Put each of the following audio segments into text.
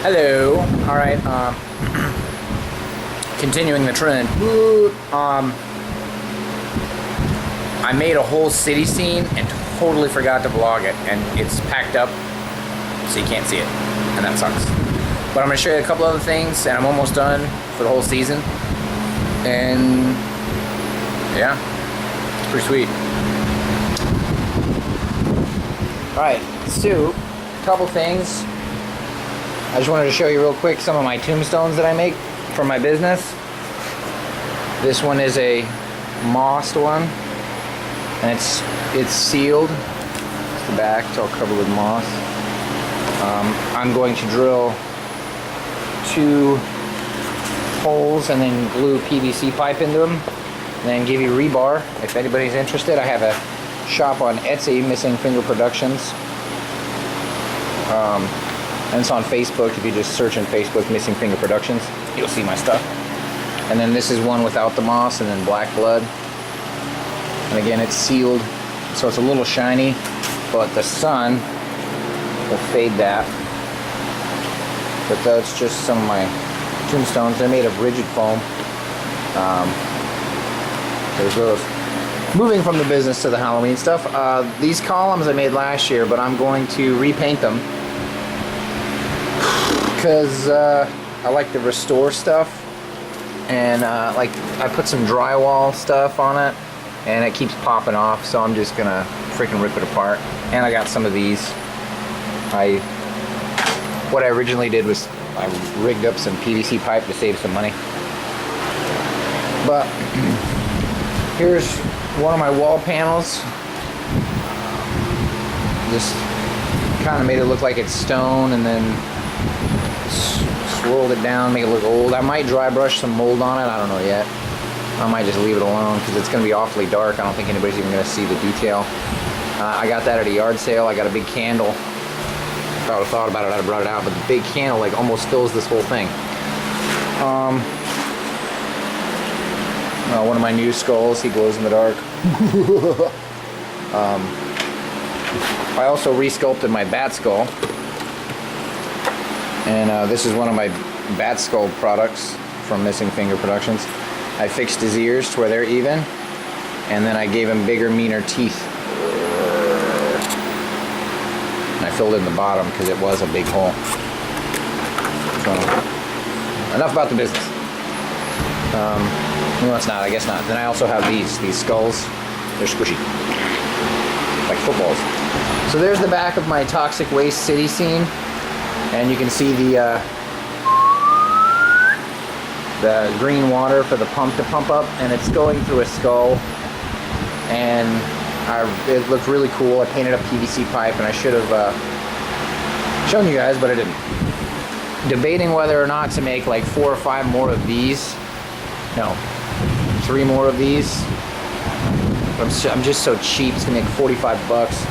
Hello. All right. Continuing the trend. I made a whole city scene and totally forgot to vlog it, and it's packed up, so you can't see it, and that sucks. But I'm gonna show you a couple other things, and I'm almost done for the whole season. And yeah, it's pretty sweet. All right, so a couple things. I just wanted to show you real quick some of my tombstones that I make for my business. This one is a mossed one, and it's sealed. It's the back, it's all covered with moss. I'm going to drill 2 holes and then glue PVC pipe into them, and then give you rebar. If anybody's interested, I have a shop on Etsy, Missing Finger Productions. And it's on Facebook. If you just search on Facebook Missing Finger Productions, you'll see my stuff. And then this is one without the moss, and then black blood. And again, it's sealed, so it's a little shiny, but the sun will fade that. But that's just some of my tombstones. They're made of rigid foam. There's those. Moving from the business to the Halloween stuff, these columns I made last year, but I'm going to repaint them because I like to restore stuff, and like I put some drywall stuff on it, and it keeps popping off, so I'm just gonna freaking rip it apart. And I got some of these. What I originally did was I rigged up some PVC pipe to save some money. But here's one of my wall panels. Just kind of made it look like it's stone, and then swirled it down, make it look old. I might dry brush some mold on it, I don't know yet. I might just leave it alone because it's going to be awfully dark. I don't think anybody's even going to see the detail. I got that at a yard sale. I got a big candle. If I would have thought about it, I'd have brought it out, but the big candle like almost fills this whole thing. One of my new skulls, he glows in the dark. I also resculpted my bat skull. And this is one of my bat skull products from Missing Finger Productions. I fixed his ears to where they're even, and then I gave him bigger, meaner teeth. And I filled in the bottom because it was a big hole. So, enough about the business. No, it's not. I guess not. Then I also have these skulls. They're squishy, like footballs. So there's the back of my toxic waste city scene. And you can see the green water for the pump to pump up, and it's going through a skull, and it looked really cool. I painted up PVC pipe, and I should have shown you guys, but I didn't. Debating whether or not to make like 4 or 5 more of these. No, 3 more of these. I'm just so cheap. It's gonna make 45 bucks.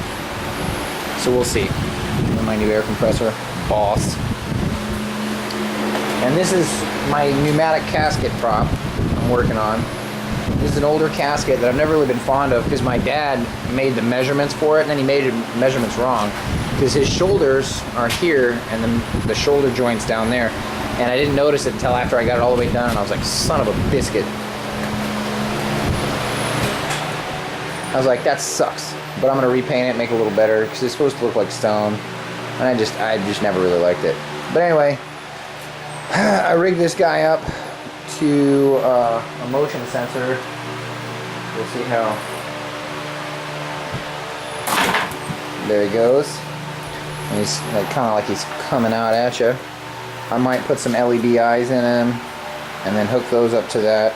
So we'll see. And my new air compressor. Boss. And this is my pneumatic casket prop I'm working on. This is an older casket that I've never really been fond of because my dad made the measurements for it, and then he made the measurements wrong because his shoulders are here and then the shoulder joint's down there, and I didn't notice it until after I got it all the way done, and I was like, son of a biscuit. I was like, that sucks, but I'm gonna repaint it, make it a little better because it's supposed to look like stone. And I just never really liked it. But anyway, I rigged this guy up to a motion sensor. We'll see how. There he goes. And he's like, kind of like he's coming out at you. I might put some LED eyes in him, and then hook those up to that,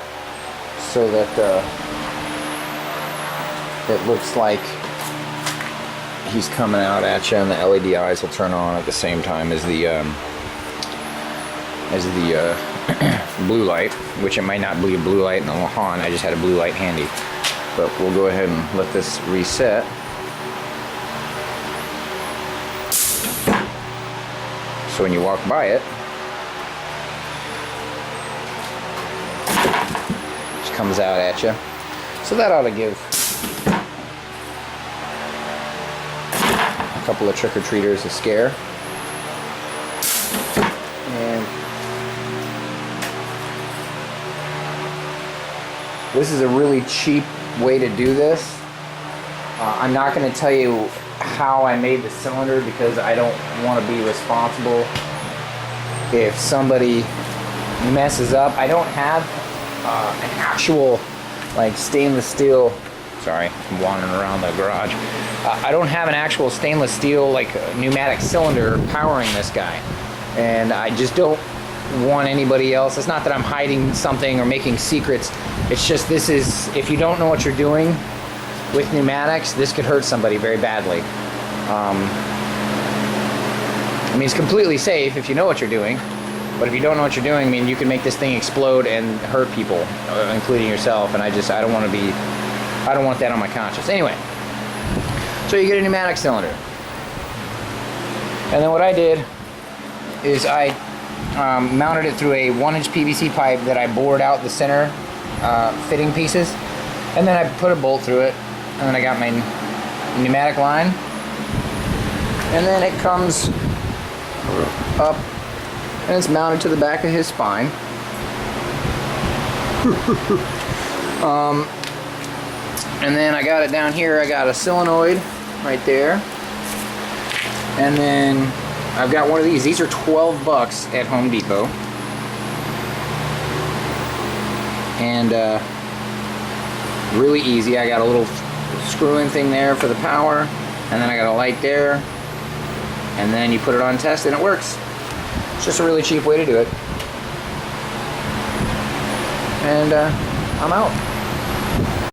so that it looks like he's coming out at you, and the LED eyes will turn on at the same time as the blue light, which it might not be a blue light in the Lahan. I just had a blue light handy. But we'll go ahead and let this reset. So when you walk by it, it just comes out at you. So that ought to give a couple of trick-or-treaters a scare. And this is a really cheap way to do this. I'm not going to tell you how I made the cylinder because I don't want to be responsible if somebody messes up. I don't have an actual like stainless steel. Sorry, I'm wandering around the garage. I don't have an actual stainless steel like pneumatic cylinder powering this guy, and I just don't want anybody else. It's not that I'm hiding something or making secrets. It's just this is, if you don't know what you're doing with pneumatics, this could hurt somebody very badly. I mean, it's completely safe if you know what you're doing, but if you don't know what you're doing, I mean, you can make this thing explode and hurt people, including yourself. And I don't want that on my conscience. Anyway, so you get a pneumatic cylinder, and then what I did is I mounted it through a 1-inch PVC pipe that I bored out the center fitting pieces, and then I put a bolt through it, and then I got my pneumatic line, and then it comes up and it's mounted to the back of his spine. And then I got it down here. I got a solenoid right there, and then I've got one of these. These are $12 at Home Depot, and really easy. I got a little screw-in thing there for the power, and then I got a light there, and then you put it on test and it works. It's just a really cheap way to do it. And I'm out.